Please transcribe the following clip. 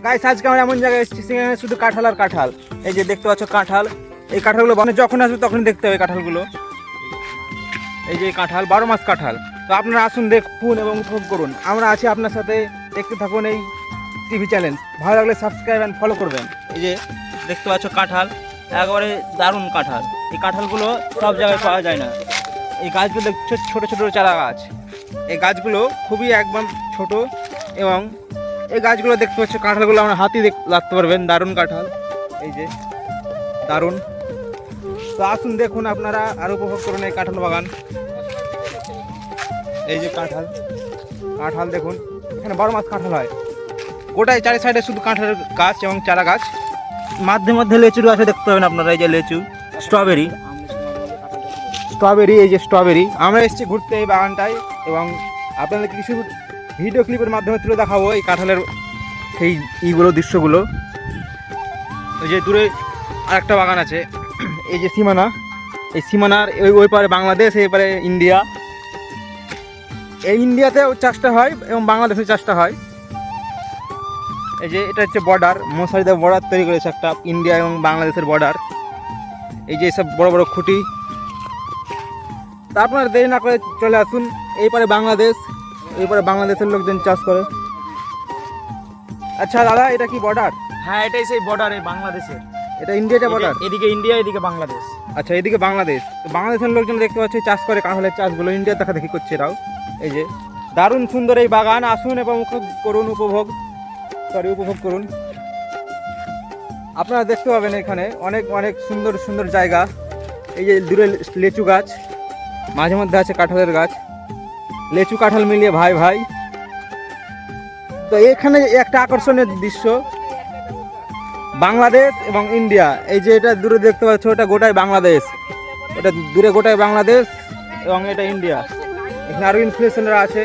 Guys আজকে আমরা এমন জায়গায় এসেছি সেখানে শুধু কাঁঠাল আর কাঁঠাল। এই যে দেখতে পাচ্ছ কাঁঠাল, এই কাঁঠালগুলো মানে যখন আসবে তখন দেখতে হবে কাঁঠালগুলো। এই যে কাঁঠাল 12 মাস কাঁঠাল। তো আপনারা আসুন, দেখুন এবং উপভোগ করুন। আমরা আছি আপনার সাথে, দেখতে থাকুন এই টিভি চ্যানেল। ভালো লাগলে সাবস্ক্রাইব অ্যান্ড ফলো করবেন। এই যে দেখতে পাচ্ছ কাঁঠাল, একেবারে দারুণ কাঁঠাল। এই কাঁঠালগুলো সব জায়গায় পাওয়া যায় না। এই গাছগুলো দেখছো ছোট ছোট চারা গাছ। এই গাছগুলো খুবই একদম ছোট এবং এই গাছগুলো দেখতে পাচ্ছ কাঁঠালগুলো আমরা হাতি লাগতে পারবেন। দারুণ কাঁঠাল, এই যে দারুণ। তো আসুন দেখুন আপনারা আর উপভোগ করুন এই কাঁঠাল বাগান। এই যে কাঁঠাল, কাঁঠাল দেখুন, এখানে 12 মাস কাঁঠাল হয়। গোটায় চারি সাইডে শুধু কাঁঠালের গাছ এবং চারা গাছ, মাঝে মধ্যে লেচুর আছে দেখতে পাবেন আপনারা। এই যে লেচু, স্ট্রবেরি, স্ট্রবেরি, এই যে স্ট্রবেরি। আমরা এসেছি ঘুরতে এই বাগানটায় এবং আপনাদের কিছু ভিডিও ক্লিপের মাধ্যমে তুলে দেখাবো এই কাঁঠালের সেই ইগুলো, দৃশ্যগুলো। ওই যে দূরে আর একটা বাগান আছে, এই যে সীমানা, এই সীমানার ওই পারে বাংলাদেশ, এই পারে ইন্ডিয়া। এই ইন্ডিয়াতেও চাষটা হয় এবং বাংলাদেশে চাষটা হয়। এই যে এটা হচ্ছে বর্ডার, মশারিদের বর্ডার তৈরি করেছে একটা, ইন্ডিয়া এবং বাংলাদেশের বর্ডার। এই যে সব বড় বড় খুঁটি। তা আপনারা দেরি না করে চলে আসুন, এই পারে বাংলাদেশ, এই পারে বাংলাদেশের লোকজন চাষ করে। আচ্ছা দাদা, এটা কি বর্ডার? হ্যাঁ, এটাই সেই বর্ডার এই বাংলাদেশের। এটা ইন্ডিয়াটা বর্ডার? এদিকে ইন্ডিয়া, এদিকে বাংলাদেশ। আচ্ছা, এদিকে বাংলাদেশ। তো বাংলাদেশের লোকজন দেখতে পাচ্ছে চাষ করে কাঁঠালের চাষগুলো, ইন্ডিয়া দেখা দেখি করছে এরাও। এই যে দারুণ সুন্দর এই বাগান, আসুন এবং উপভোগ করুন। আপনারা দেখতে পাবেন এখানে অনেক অনেক সুন্দর সুন্দর জায়গা। এই যে দূরে লেচু গাছ, মাঝে মধ্যে আছে কাঁঠালের গাছ, লেচু কাঁঠাল মিলিয়ে ভাই ভাই। তো এখানে একটা আকর্ষণীয় দৃশ্য, বাংলাদেশ এবং ইন্ডিয়া। এই যে এটা দূরে দেখতে পাচ্ছ, ওটা গোটাই বাংলাদেশ, ওটা দূরে গোটাই বাংলাদেশ এবং এটা ইন্ডিয়া। এখানে আরও ইনফ্লুয়েন্সাররা আছে।